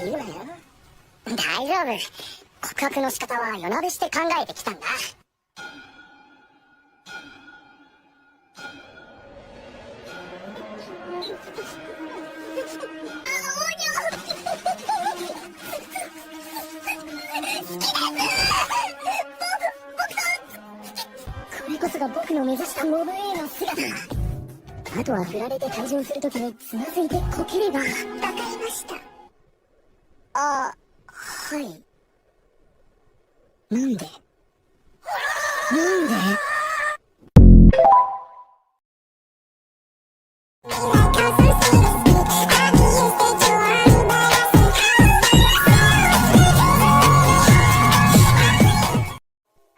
言うなよ。大丈夫。告白の仕方は夜なべして考えてきたんだ。これこそが僕の目指したモブ A の姿。あとは振られて退場するときにつまずいてこければ。わかりました。はい。なんで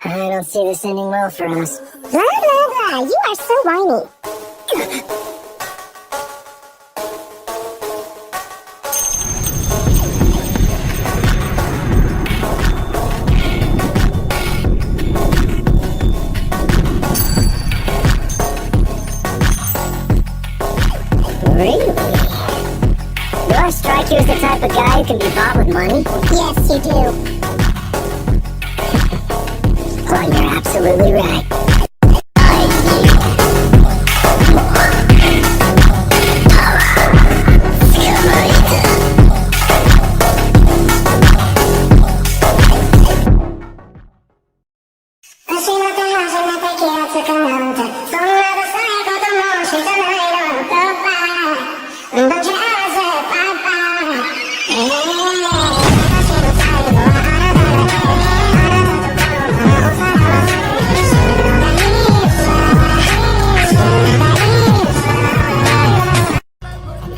I don't see this ending well for us. Blah, blah, blah. You are so whiny. Really? Do I strike you as the type of guy who can be bought with money? Yes, you do. Well, you're absolutely right. I need more power.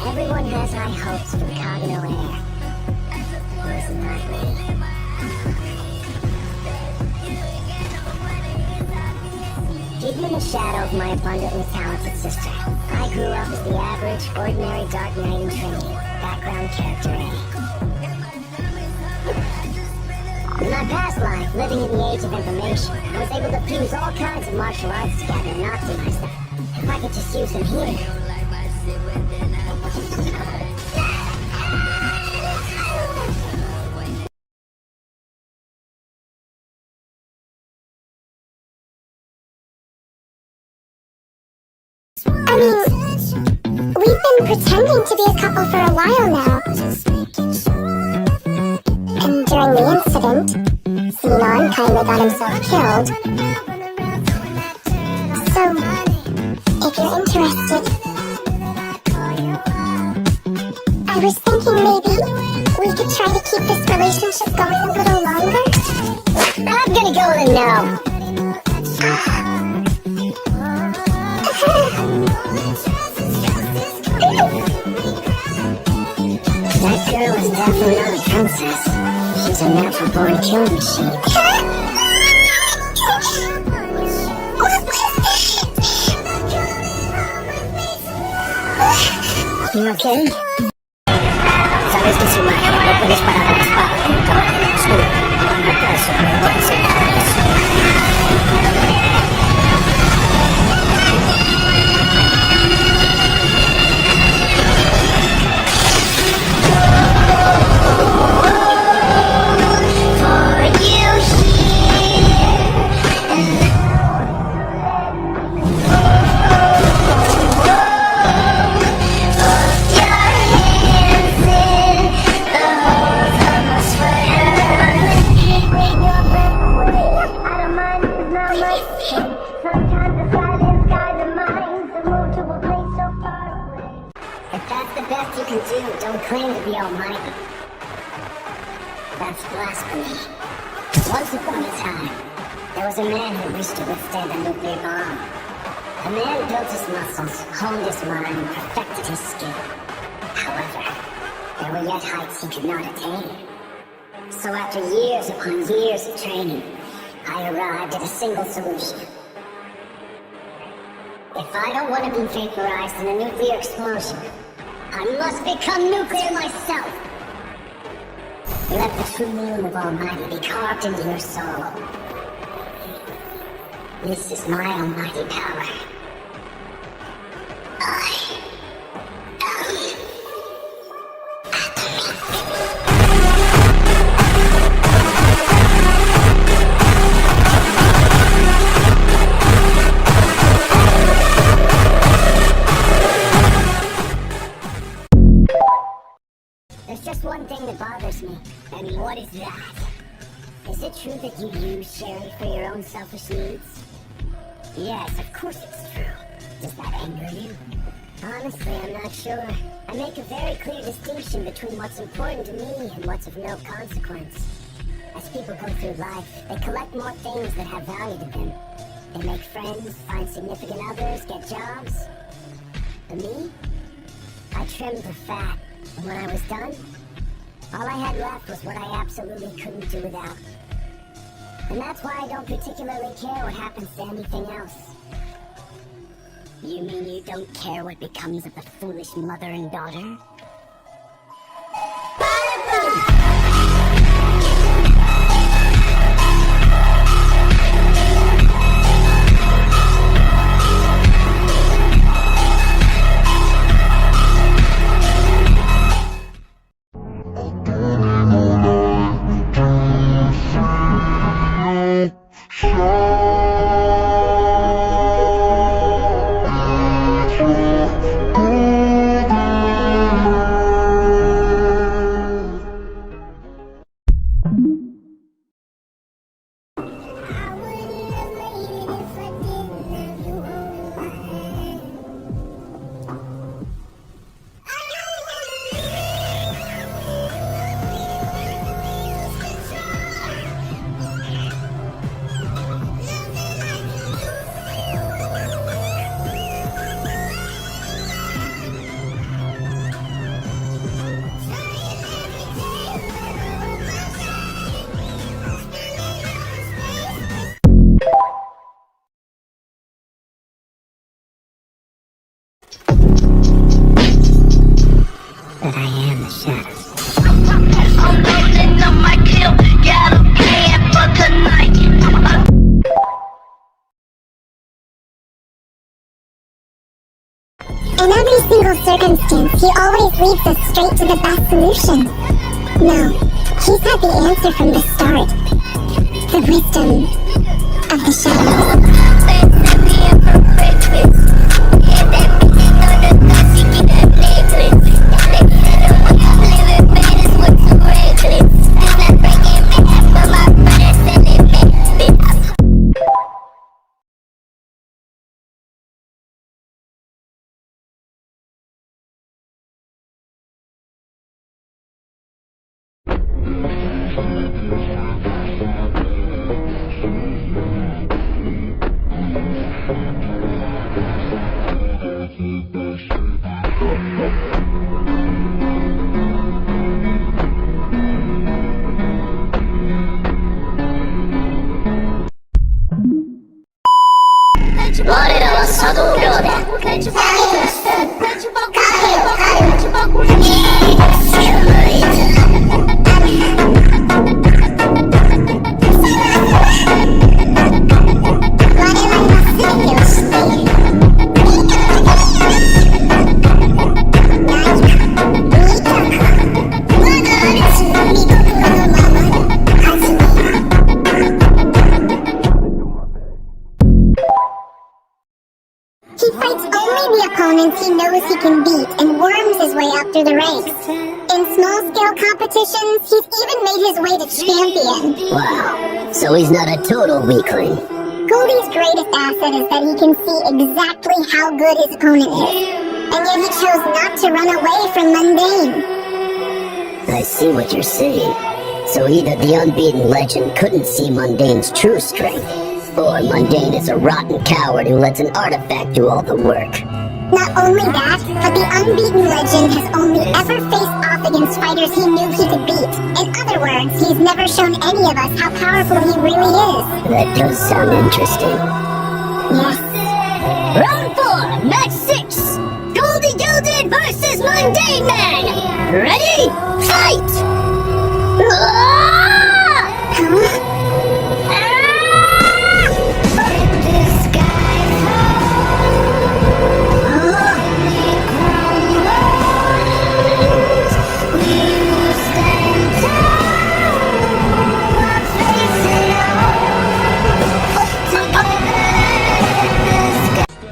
Everyone has high hopes for the Kagenou heir. Listen, hidden in the shadow of my abundantly talented sister, I grew up as the average, ordinary dark knight in training, background character A. In my past life, living in the age of information, I was able to fuse all kinds of martial arts together and optimize them. If I could just use them here. I mean, we've been pretending to be a couple for a while now. And during the incident, Xenon kindly got himself killed. So, if you're interested, I was thinking maybe we could try to keep this relationship going a little longer. I'm gonna go with a no. That girl is definitely not a princess. She's a natural-born killing machine. You okay? Sabes que si magia no puedes parar a la espada en un caballero oscuro. ¿Acaso no puedes evitar eso? Don't claim to be almighty. That's blasphemy. Once upon a time, there was a man who wished to withstand a nuclear bomb. The man built his muscles, honed his mind, perfected his skill. However, there were yet heights he could not attain. So after years upon years of training, I arrived at a single solution. If I don't want to be vaporized in a nuclear explosion, I must become nuclear myself! Let the true name of Almighty be carved into your soul. This is my almighty power. I am Atomic. me. And what is that? Is it true that you use Sherry for your own selfish needs? Yes, of course it's true. Does that anger you? Honestly, I'm not sure. I make a very clear distinction between what's important to me and what's of no consequence. As people go through life, they collect more things that have value to them. They make friends, find significant others, get jobs. For me, I trimmed the fat, and when I was done, all I had left was what I absolutely couldn't do without. And that's why I don't particularly care what happens to anything else. You mean you don't care what becomes of the foolish mother and daughter? But I am the shadow. I'm rolling on my kill, gotta pay it for tonight. In every single circumstance, he always leads us straight to the best solution. No, he's had the answer from the start. The wisdom of the shadows. He fights only the opponents he knows he can beat and worms his way up through the ranks. In small-scale competitions, he's even made his way to champion. Wow, so he's not a total weakling. Goldie's greatest asset is that he can see exactly how good his opponent is. And yet he chose not to run away from Mundane. I see what you're saying. So either the unbeaten legend couldn't see Mundane's true strength, or Mundane is a rotten coward who lets an artifact do all the work. Not only that, but the unbeaten legend has only ever faced off against fighters he knew he could beat. In other words, he's never shown any of us how powerful he really is. That does sound interesting. Yes. Round 4, match 6! Goldie Gilded versus Mundane Man! Ready? Fight!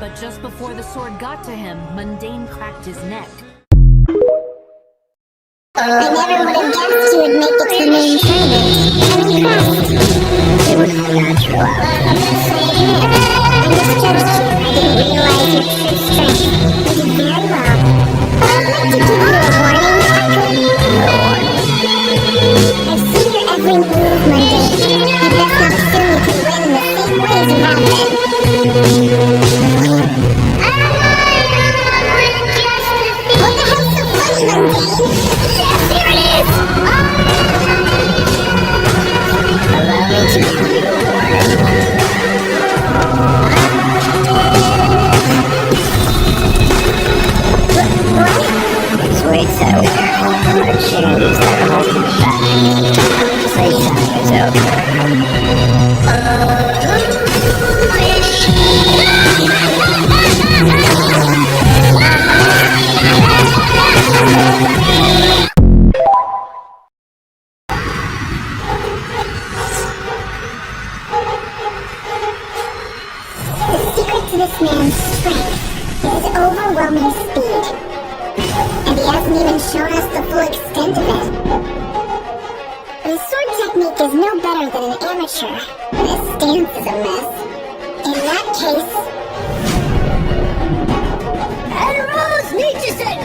But just before the sword got to him, Mundane cracked his neck. I never would have guessed you would make it to the main tournament. I'm impressed. It was a natural outcome. I misjudged you. I didn't realize your true strength. You did very well. I'd like to give you a warning, if I could. No warning. I've seen your every move, Mundane. You best not assume you can win in the same way as you have been. What the hell's so funny, Mundane? Yes, here it is! Allow me to give you a warning. These weights out there are chains that are holding you back. Playtime is over. The secret to this man's strength is his overwhelming speed. And he hasn't even shown us the full extent of it. But his sword technique is no better than an amateur. And his stance is a mess. In that case... Admirals Nietzscheson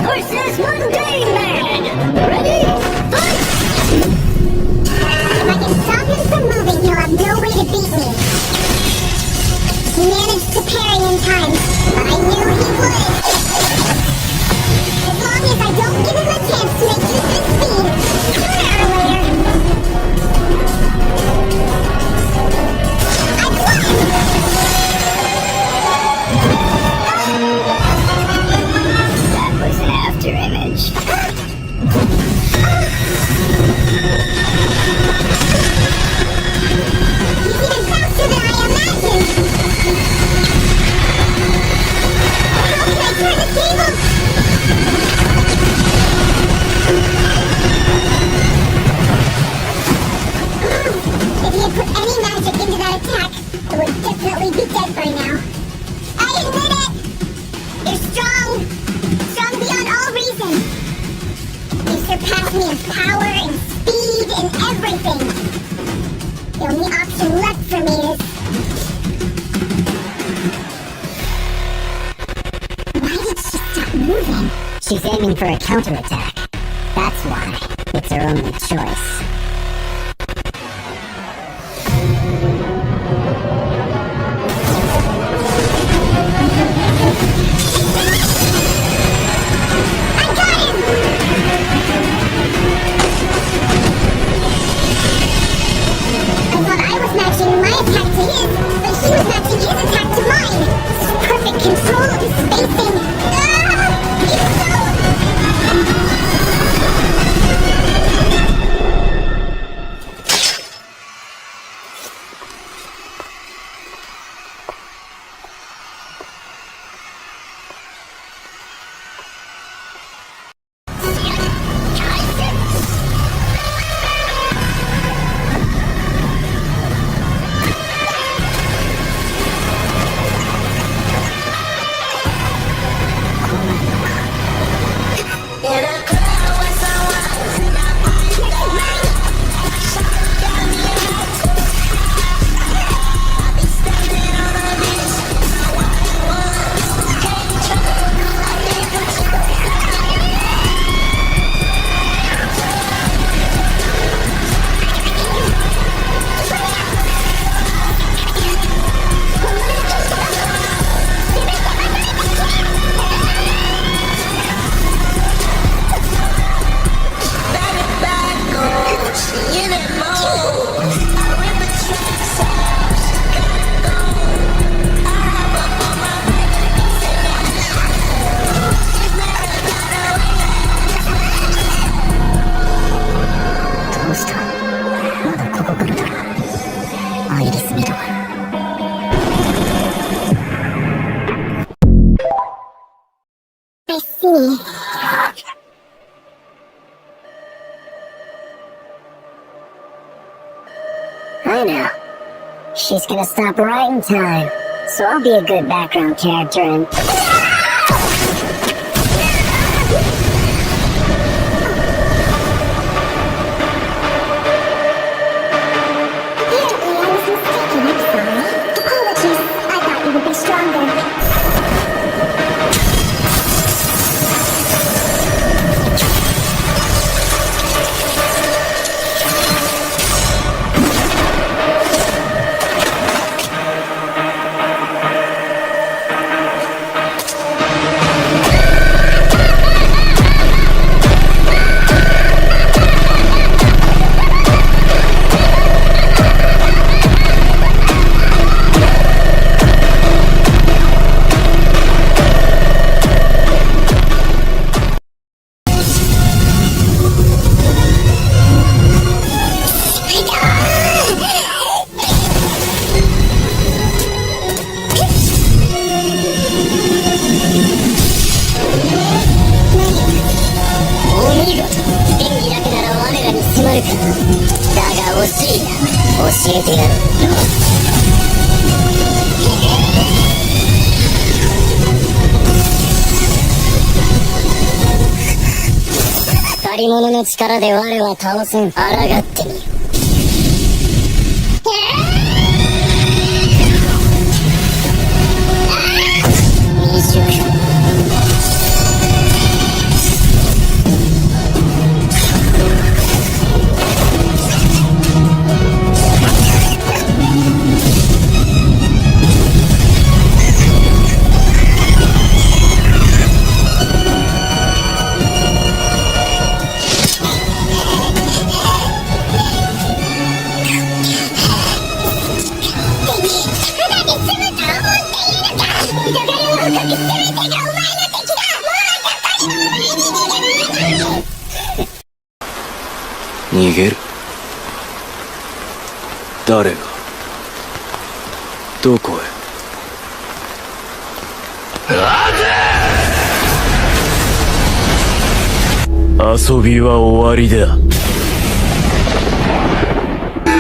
versus Mundane Man! Ready? Fight! If I can stop him from moving, he'll have no way to beat me. He managed to parry in time, but I knew he would. As long as I don't give him a chance to make use of his speed, sooner or later... I won! That was an after image. He's even faster than I imagined! How can I turn the tables? If he had put any magic into that attack, it would definitely be dead by now. I admit it! You're strong! Strong beyond all reason! You surpass me in power and speed and everything! The only option left for me is... Why did she stop moving? She's aiming for a counterattack. That's why. It's her only choice. I got him! I thought I was matching my attack to his, but she was matching his attack to mine. Perfect control of his spacing. It's so... I see. I know. She's gonna stop right in time, so I'll be a good background character and... えてやる。借り物の力で我は倒せん。抗ってみよ。未熟。逃げる？誰が？どこへ？遊びは終わりだ。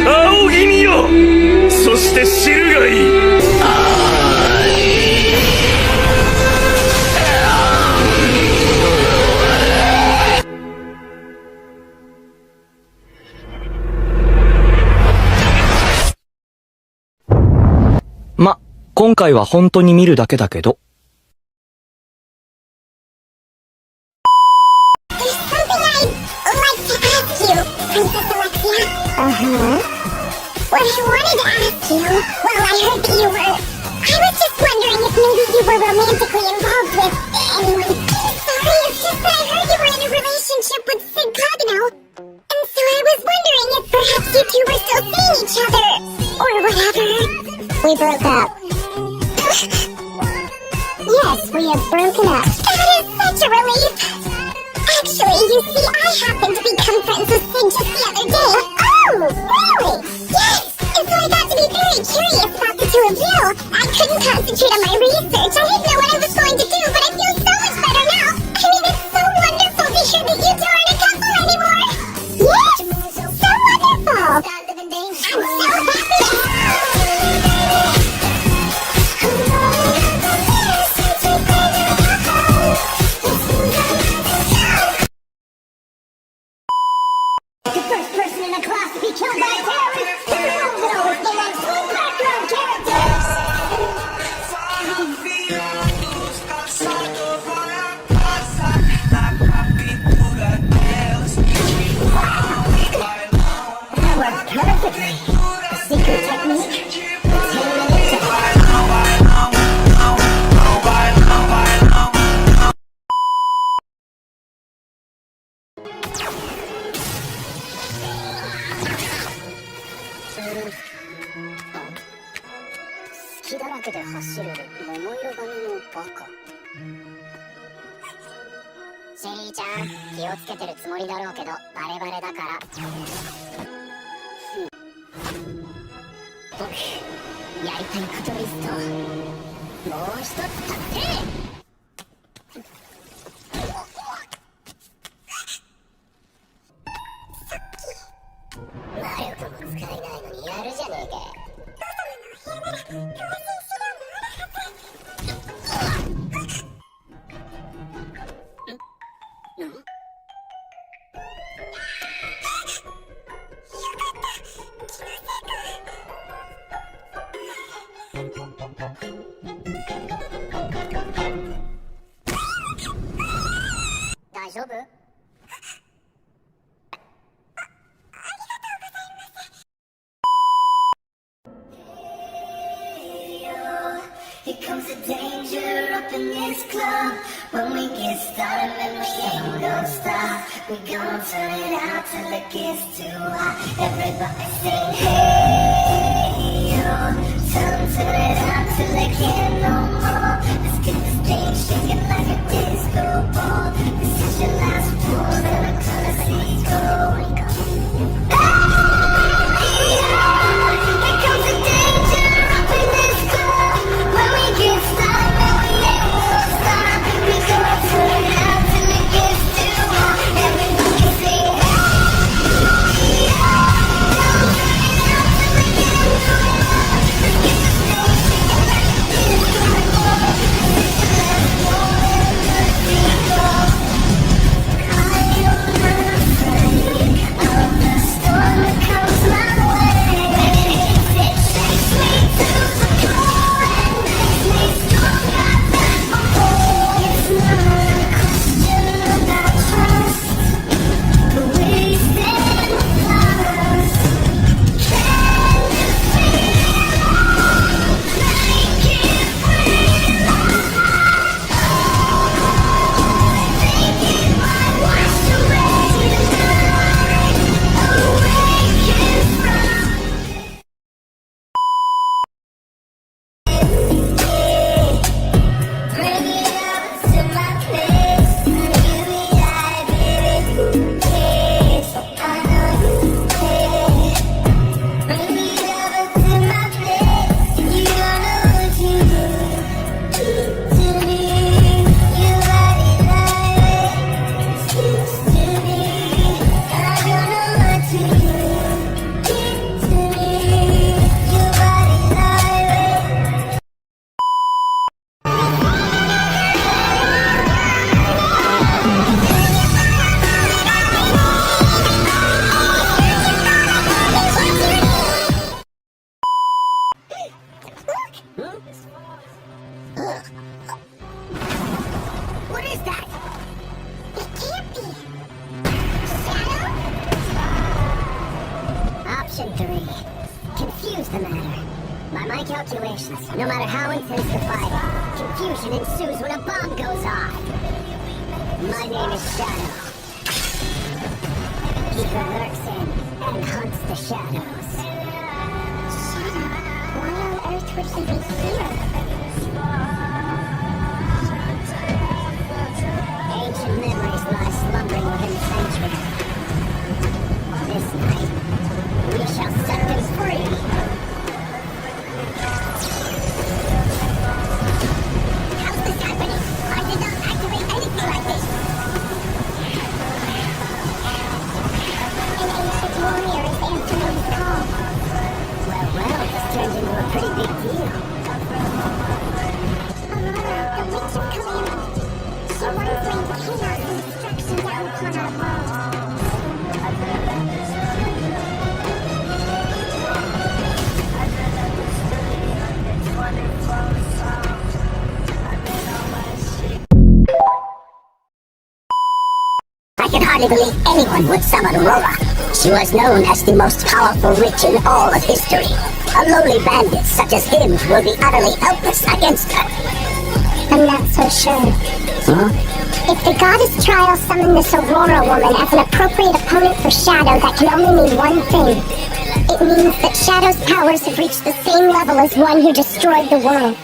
仰ぎ見よ、そして知るがいい。ま、今回は本当に見るだけだけど。What I wanted to ask you, well, I heard that you were... I was just wondering if maybe you were romantically involved with anyone. Sorry, it's just that I heard you were in a relationship with Sid Kagenou. And so I was wondering if perhaps you two were still seeing each other, or whatever. We broke up. Yes, we have broken up. That is such a relief. Actually, you see, I happened to become friends with Sid just the other day. Oh, really? Yes! And so I got to be very curious about the two of you. I couldn't concentrate on my research. I didn't know what I was going to do, but I feel so much better now. I mean, it's so wonderful to hear that you two aren't a couple anymore. Yes! So wonderful! I'm so happy! The first person in the class to be killed by terrorists. Everyone would always be like sweet background characters. That worked perfectly. The secret technique. The 10-minute technique. 隙だらけで走る桃色髪のバカ。シェリーちゃん、気をつけてるつもりだろうけどバレバレだから。僕、やりたいことリストもう一つ達成。魔力も使えないのにやるじゃねえか。大丈夫？Here comes the danger up in this club. When we get started, man, we ain't gonna stop. We gonna turn it out till it gets too hot. Everybody sing, hey, yo. Tell them turn it out till they can't no more. Let's get this thing shaking like a disco ball. This is your last one, and I'm gonna see you go. Here comes the danger up in this club. When we get started, man, we ain't gonna stop. We gonna turn it out till it gets too hot. Everybody sing, hey, yo. Don't turn it out till it gets is that? It can't be. Option 3. Confuse the matter. By my calculations, no matter how intense the fight, confusion ensues when a bomb goes off. My name is Shadow. He who lurks in and hunts the shadows. Shadow, why on earth would he be here? Ancient memories lie slumbering within the sanctuary. This night, we shall set them free. How's this happening? I did not activate anything like this. An ancient warrior is answering his call. Well, this turns into a pretty big deal. Aurora, the witch of Kagenou. She once rained chaos and destruction down upon our world. I can hardly believe anyone would summon Aurora. She was known as the most powerful witch in all of history. A lowly bandit such as him will be utterly helpless against her. I'm not so sure. If the goddess Trial summoned this Aurora woman as an appropriate opponent for Shadow, that can only mean one thing. It means that Shadow's powers have reached the same level as one who destroyed the world.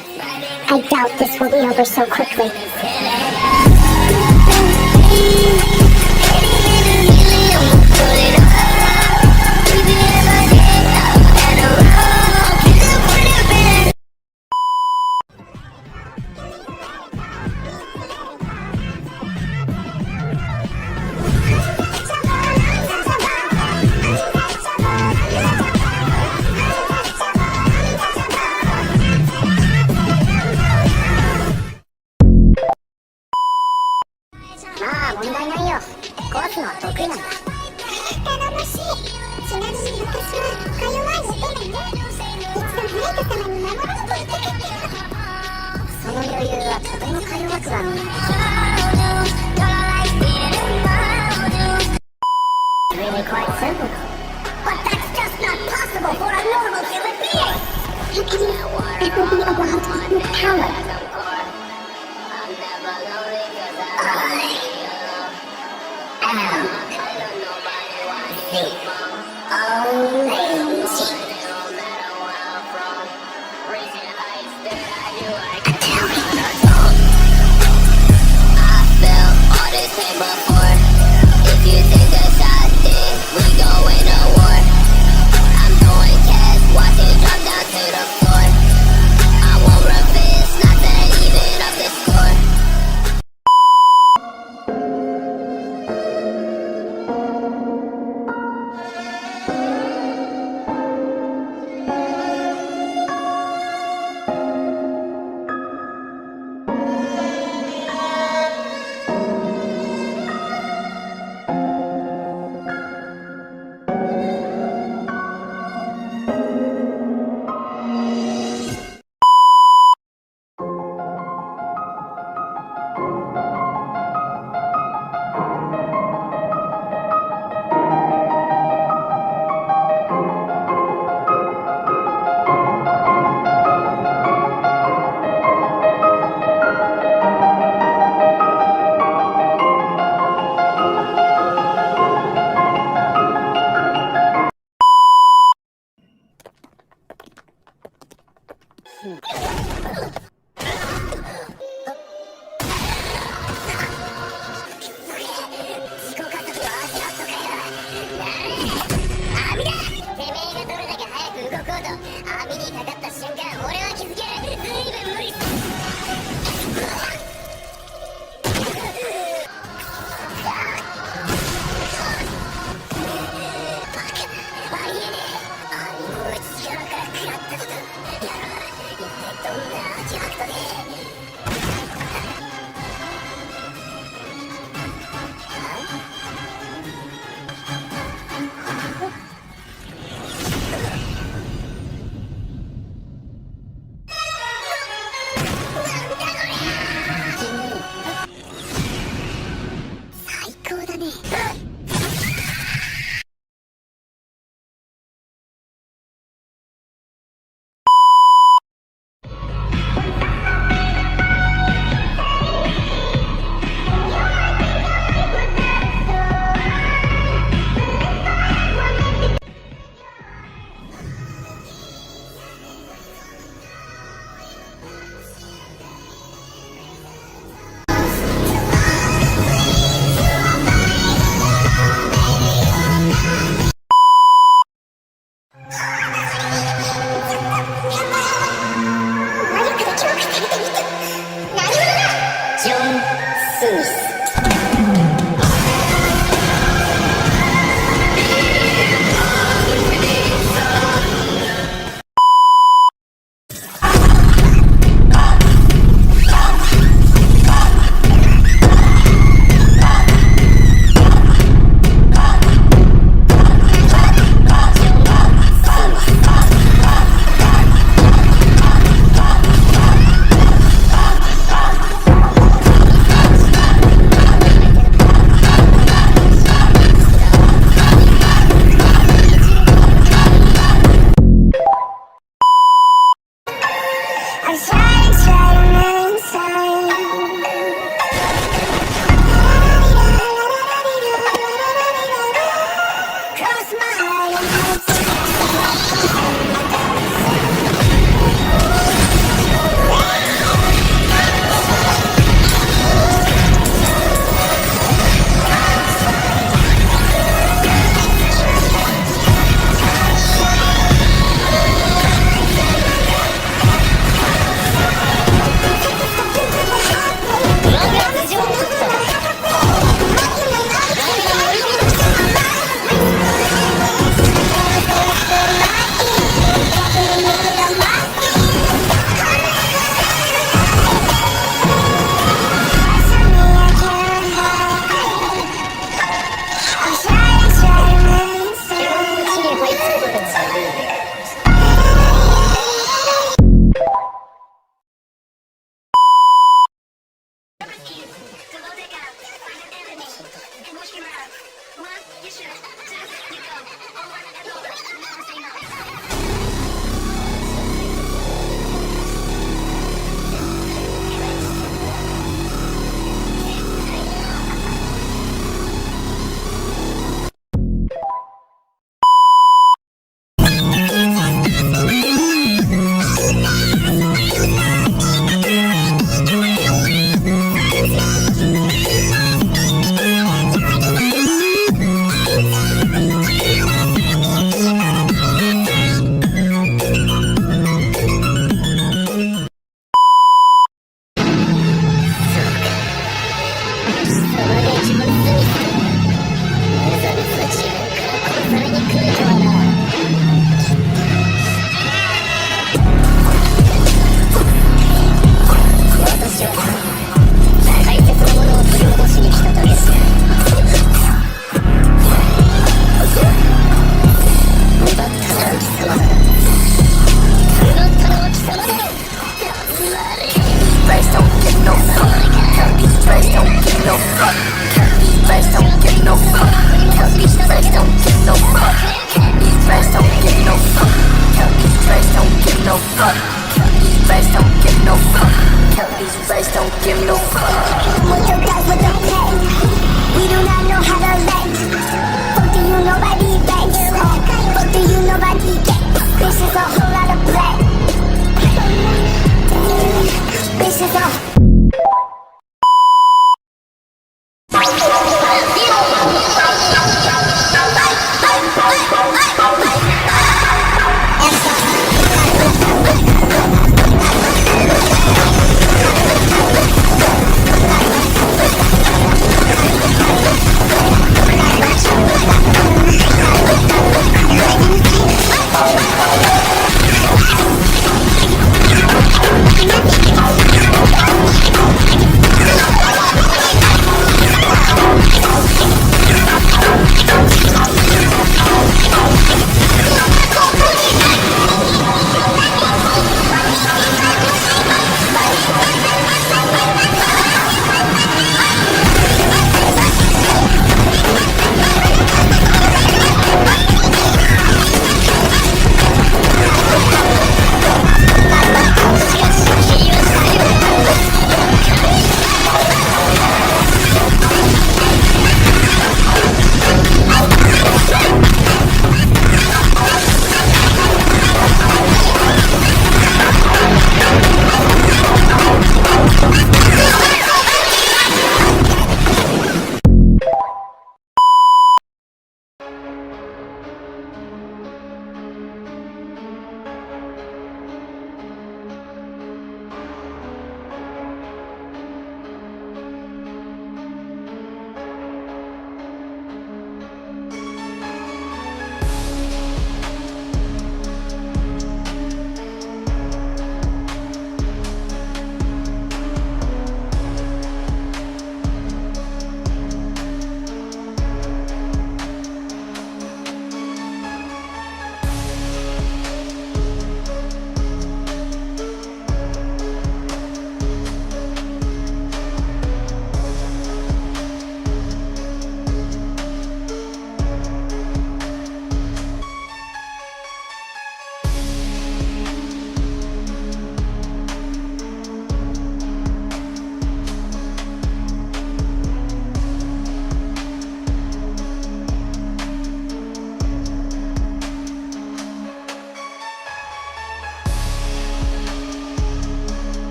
I doubt this will be over so quickly. Really quite simple. But that's just not possible for a normal human being! It will be a world with power.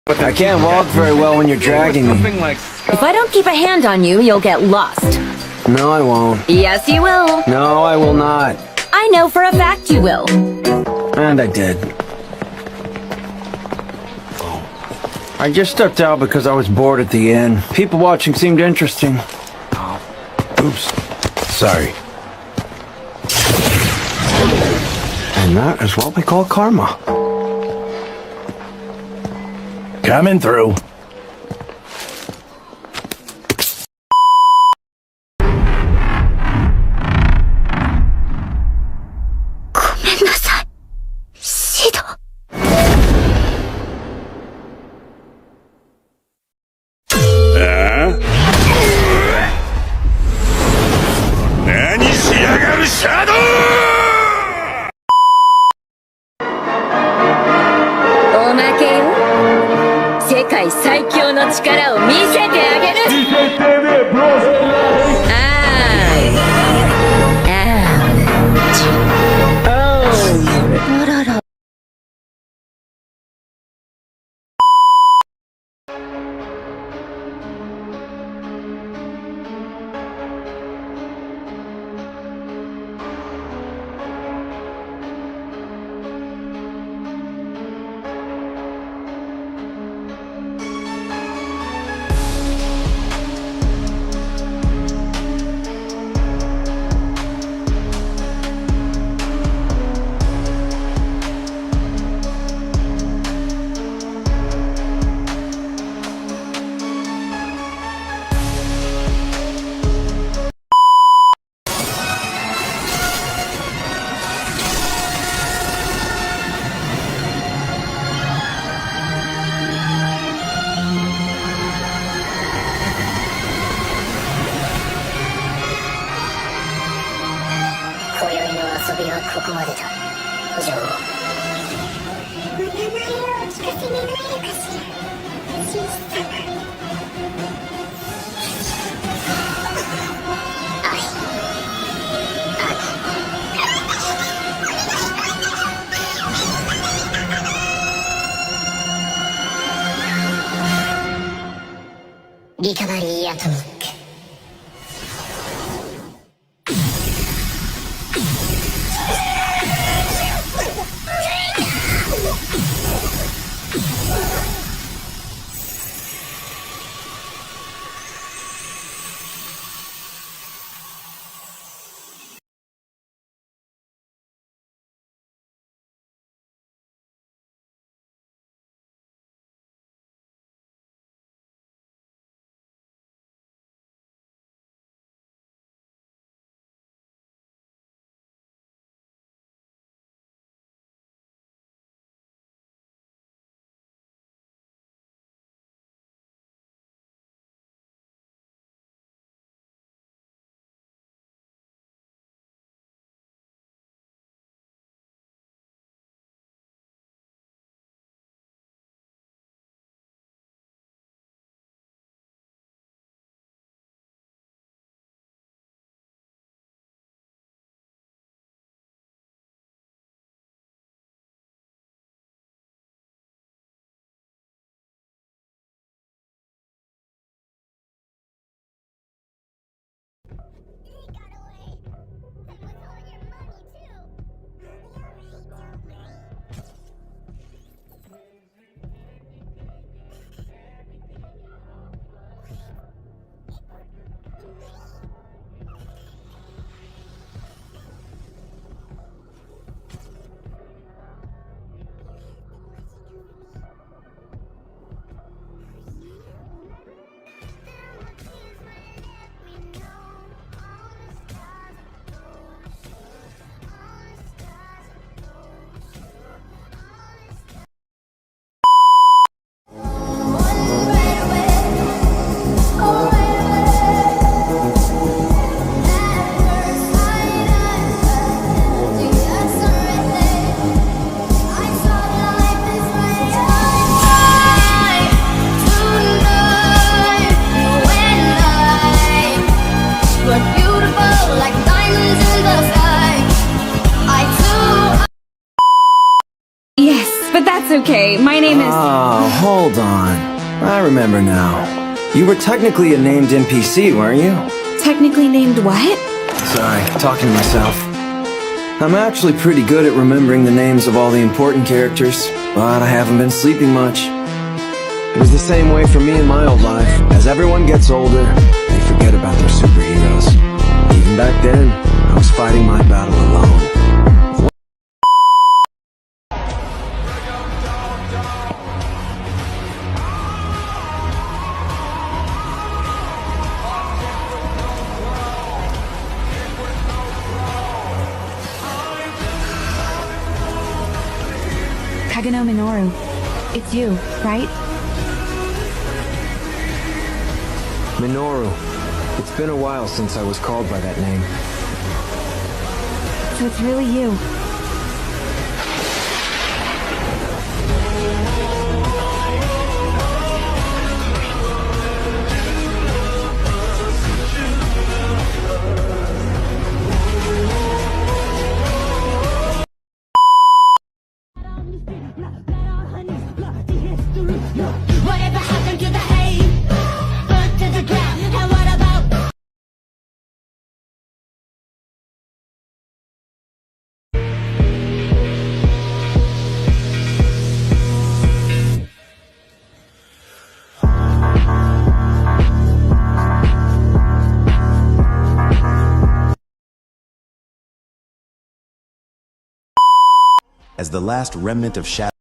I can't walk very well when you're dragging me. If I don't keep a hand on you, you'll get lost. No, I won't. Yes, you will. No, I will not. I know for a fact you will. And I did. I just stepped out because I was bored at the inn. People watching seemed interesting. Oops. Sorry. And that is what we call karma. Coming through. Recovery Atomic. okay. My name is... Oh, hold on. I remember now. You were technically a named NPC, weren't you? Technically named what? Sorry, talking to myself. I'm actually pretty good at remembering the names of all the important characters, but I haven't been sleeping much. It was the same way for me in my old life. As everyone gets older, they forget about their superheroes. Even back then, I was fighting my battle alone. Kagenou Minoru. It's you, right? Minoru. It's been a while since I was called by that name. So it's really you. Whatever happened to the hay? Burnt to the ground. And what about? As the last remnant of shadow